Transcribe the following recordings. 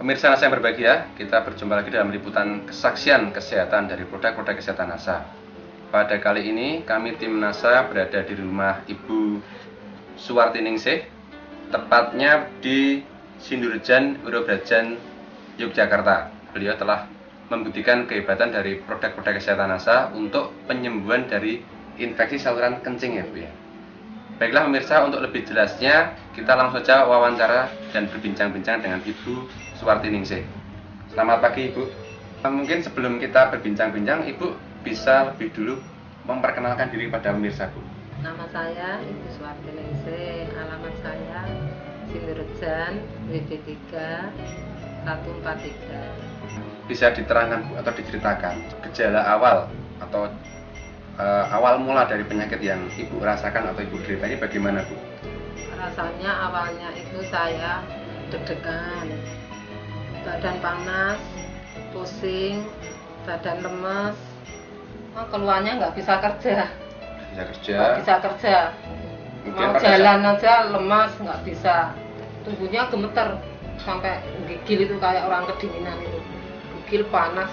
Pemirsa NASA yang berbahagia, kita berjumpa lagi dalam liputan kesaksian kesehatan dari produk-produk kesehatan NASA. Pada kali ini, kami tim NASA berada di rumah Ibu Suwartiningsih, tepatnya di Sindurejan, Wirobrajan, Yogyakarta. Beliau telah membuktikan kehebatan dari produk-produk kesehatan NASA untuk penyembuhan dari infeksi saluran kencing ya Bu ya. Baiklah pemirsa, untuk lebih jelasnya kita langsung saja wawancara dan berbincang-bincang dengan Ibu Suwartiningsih. Selamat pagi Ibu. Mungkin sebelum kita berbincang-bincang, Ibu bisa lebih dulu memperkenalkan diri pada pemirsa Bu. Nama saya Ibu Suwartiningsih, alamat saya Sindurejan, WD3 143. Bisa diterangkan Bu atau diceritakan gejala awal atau awal mula dari penyakit yang Ibu rasakan atau Ibu derita ini bagaimana Bu? Rasanya awalnya itu saya deg-degan, badan panas, pusing, badan lemes, keluarnya nggak bisa kerja. Nggak bisa kerja. Mau jalan aja lemas, nggak bisa. Tubuhnya gemeter sampai gigil itu kayak orang kedinginan itu. Gigil panas,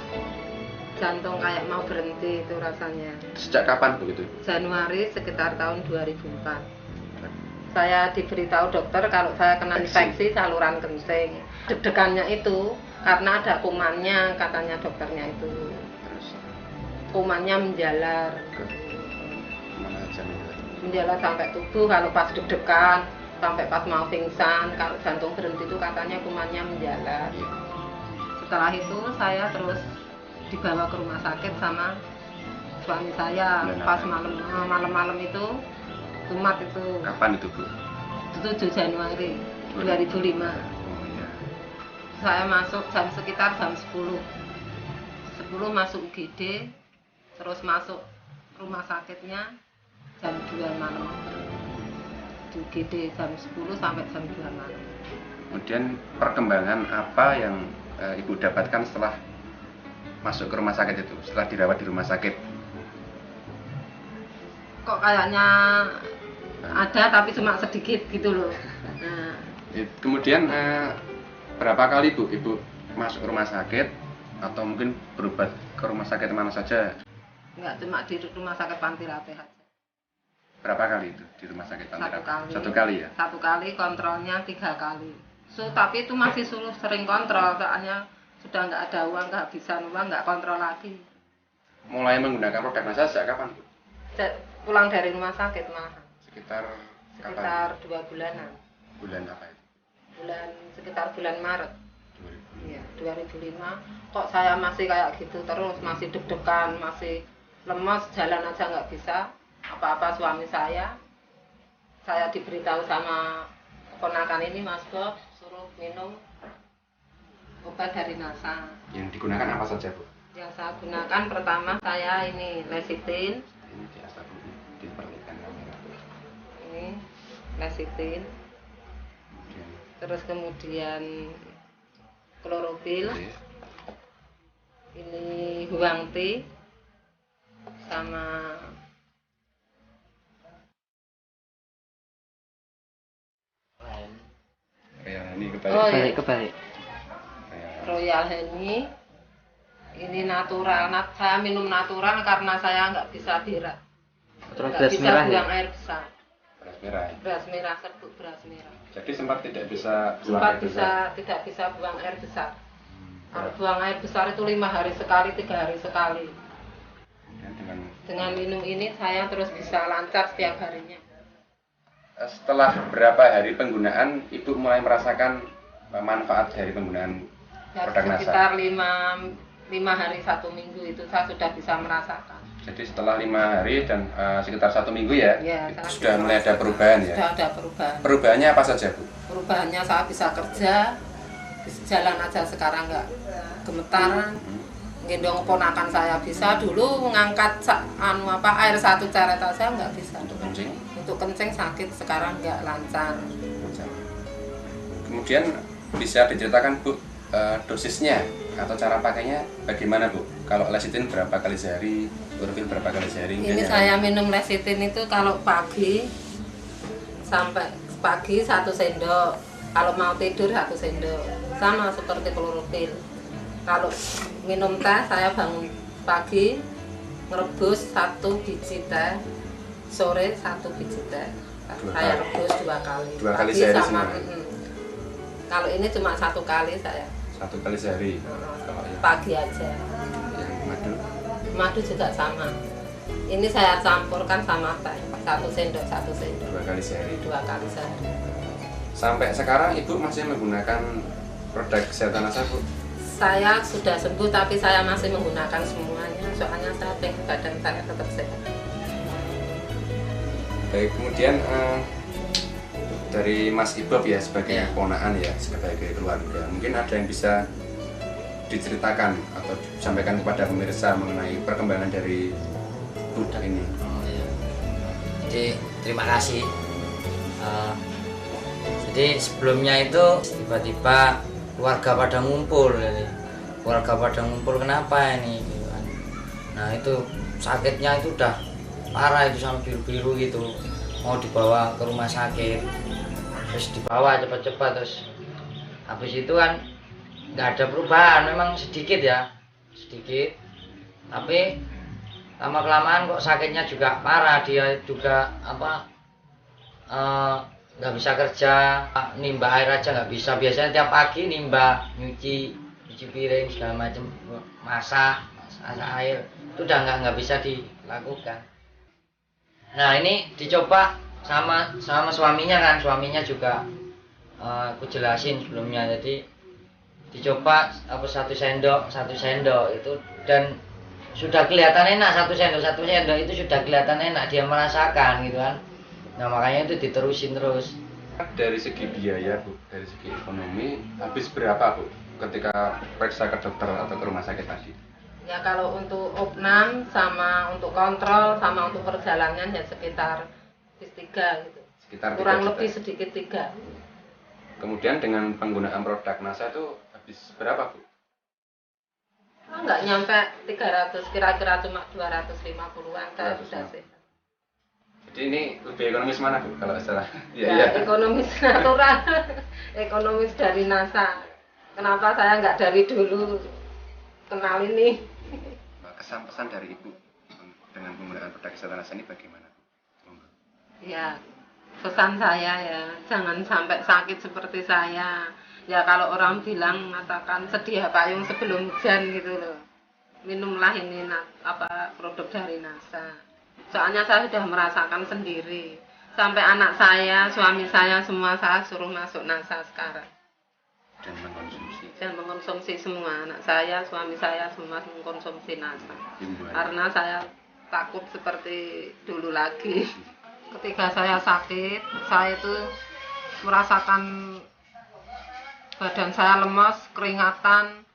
jantung kayak mau berhenti itu rasanya. Sejak kapan begitu? Januari sekitar tahun 2004. Saya diberitahu dokter kalau saya kena infeksi saluran kencing. Deg-degannya itu karena ada kumannya, katanya dokternya itu. Terus kumannya menjalar. Mana aja Menjalar sampai tubuh, kalau pas deg-degan, sampai pas mau pingsan, kalau jantung berhenti itu katanya kumannya menjalar. Setelah itu saya terus dibawa ke rumah sakit sama suami saya. Pas malam-malam itu kumat itu. Kapan itu Bu? 7 Januari 2005. Oh iya. Saya masuk sekitar jam 10 masuk UGD, terus masuk rumah sakitnya jam 2 malam. Di UGD jam 10 sampai jam 2 malam. Kemudian perkembangan apa yang Ibu dapatkan setelah masuk ke rumah sakit itu, setelah dirawat di rumah sakit? Kok kayaknya ada tapi cuma sedikit gitu loh. Nah. Kemudian berapa kali Bu Ibu masuk rumah sakit atau mungkin berobat ke rumah sakit mana saja? Enggak, cuma di rumah sakit Pantirate aja. Berapa kali itu di rumah sakit Pantirate? 1 kali. 1 kali ya? 1 kali, kontrolnya 3 kali. Tapi itu masih sering kontrol, soalnya sudah nggak ada uang, kehabisan uang, nggak kontrol lagi. Mulai menggunakan produk NASA sejak kapan Bu? Pulang dari rumah sakit malah. Sekitar 2 bulanan. Bulan apa itu? Sekitar bulan Maret. 2000. Iya, 2005. Kok saya masih kayak gitu terus, masih deg-degan, masih lemes, jalan aja nggak bisa. Apa-apa suami saya diberitahu sama keponakan ini, Mas Bob, suruh minum obat dari NASA. Yang digunakan apa saja Bu? Yang saya gunakan pertama saya ini lecitin. Ini di atas Bu, diperlihatkan kamera. Ini lecitin. Terus kemudian klorofil. Ini huang tea sama Ya, ini kebalik. Kebalik. Royal Honey. Ini natural. Saya minum natural karena saya nggak bisa berak. Nggak bisa buang air besar. Beras merah. Beras merah, serbuk beras merah. Jadi sempat tidak bisa buang Sempat air besar. tidak bisa buang air besar. Kalau buang air besar itu 5 hari sekali, 3 hari sekali. Dengan minum ini saya terus bisa lancar setiap harinya. Setelah berapa hari penggunaan, Ibu mulai merasakan manfaat dari penggunaan produk NASA? Sekitar 5 hari 1 minggu itu saya sudah bisa merasakan. Jadi setelah 5 hari dan sekitar 1 minggu ya, itu sudah mulai ada perubahan ya? Sudah ada perubahan. Perubahannya apa saja Bu? Perubahannya saya bisa kerja, bisa jalan aja sekarang nggak gemetaran. Gendong ponakan saya bisa, dulu mengangkat air 1 ceret aja nggak bisa. Untuk kencing? Untuk kencing sakit, sekarang nggak lancar. Kemudian bisa diceritakan Bu dosisnya atau cara pakainya bagaimana Bu? Kalau lecitin berapa kali sehari, klorofil berapa kali sehari? Ini saya minum lecitin itu kalau pagi sampai pagi 1 sendok, kalau mau tidur 1 sendok, sama seperti klorofil. Kalau minum teh, saya bangun pagi merebus 1 biji teh, sore 1 biji teh. Saya rebus 2 kali. 2 kali pagi sehari sama. semua. Kalau ini cuma 1 kali saya. 1 kali sehari. Kalau yang Pagi aja. madu. Madu juga sama. Ini saya campurkan sama teh, 1 sendok 1 sendok. 2 kali sehari. 2 kali sehari. Sampai sekarang Ibu masih menggunakan produk kesehatan Nasa, Bu? Saya sudah sembuh tapi saya masih menggunakan semuanya. Soalnya saya pengen badan saya tetap sehat. Baik, kemudian dari Mas Ibob ya sebagai keponakan ya, sebagai keluarga, mungkin ada yang bisa diceritakan atau disampaikan kepada pemirsa mengenai perkembangan dari produk ini. Oh, iya. Jadi terima kasih. Jadi sebelumnya itu tiba-tiba keluarga pada ngumpul, jadi keluarga pada ngumpul kenapa ini? Gitu kan. Nah itu sakitnya itu udah parah, itu sampai biru-biru gitu, mau dibawa ke rumah sakit, terus dibawa cepat-cepat, terus habis itu kan nggak ada perubahan, memang sedikit ya, sedikit, tapi lama kelamaan kok sakitnya juga parah, dia juga apa nggak bisa kerja, nimba air aja nggak bisa, biasanya tiap pagi nimba, nyuci piring segala macam, masak air itu udah nggak bisa dilakukan. Nah ini dicoba sama suaminya kan, suaminya juga aku jelasin sebelumnya, jadi dicoba apa 1 sendok itu, dan sudah kelihatan enak. 1 sendok itu sudah kelihatan enak, dia merasakan gitu kan. Nah makanya itu diterusin terus. Dari segi biaya, Bu, dari segi ekonomi, habis berapa, Bu, ketika periksa ke dokter atau ke rumah sakit tadi? Ya kalau untuk opnam sama untuk kontrol sama untuk perjalanan ya sekitar 3 gitu. Sekitar kurang 3 lebih juta. sedikit 3. Kemudian dengan penggunaan produk Nasa itu habis berapa, Bu? Nggak nyampe 300, kira-kira cuma 250-an saya 250. sudah sehat. Jadi ini lebih ekonomis mana, Bu, kalau salah? Ya, ekonomis natural, ekonomis dari Nasa. Kenapa saya nggak dari dulu kenal ini? Kesan-pesan dari Ibu dengan penggunaan produk kesehatan Nasa ini bagaimana, Bu? Ya, pesan saya ya, jangan sampai sakit seperti saya. Ya kalau orang bilang mengatakan sedia payung sebelum hujan gitu loh. Minumlah ini produk dari Nasa. Soalnya saya sudah merasakan sendiri. Sampai anak saya, suami saya, semua saya suruh masuk Nasa sekarang. Dan mengkonsumsi semua. Anak saya, suami saya semua mengkonsumsi Nasa. Karena saya takut seperti dulu lagi. Ketika saya sakit, saya itu merasakan badan saya lemas, keringatan,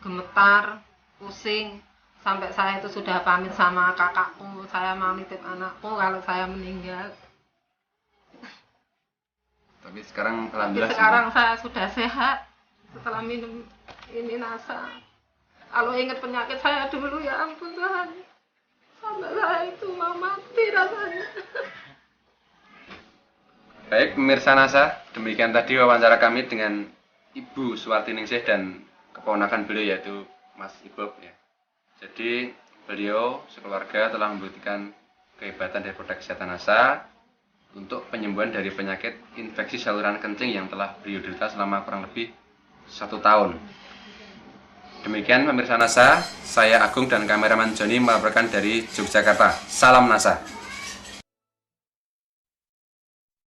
gemetar, pusing. Sampai saya itu sudah pamit sama kakakku, saya mau nitip anakku kalau saya meninggal. Tapi sekarang alhamdulillah. Sekarang saya sudah sehat setelah minum ini Nasa. Kalau ingat penyakit saya dulu, ya ampun Tuhan, sampai saya itu mau mati rasanya. Baik pemirsa Nasa, demikian tadi wawancara kami dengan Ibu Suwarti Ningsih dan keponakan beliau yaitu Mas Ibob ya. Jadi beliau sekeluarga telah membuktikan kehebatan dari produk kesehatan Nasa untuk penyembuhan dari penyakit infeksi saluran kencing yang telah beliau derita selama kurang lebih 1 tahun. Demikian pemirsa Nasa, saya Agung dan kameraman Joni melaporkan dari Yogyakarta. Salam Nasa.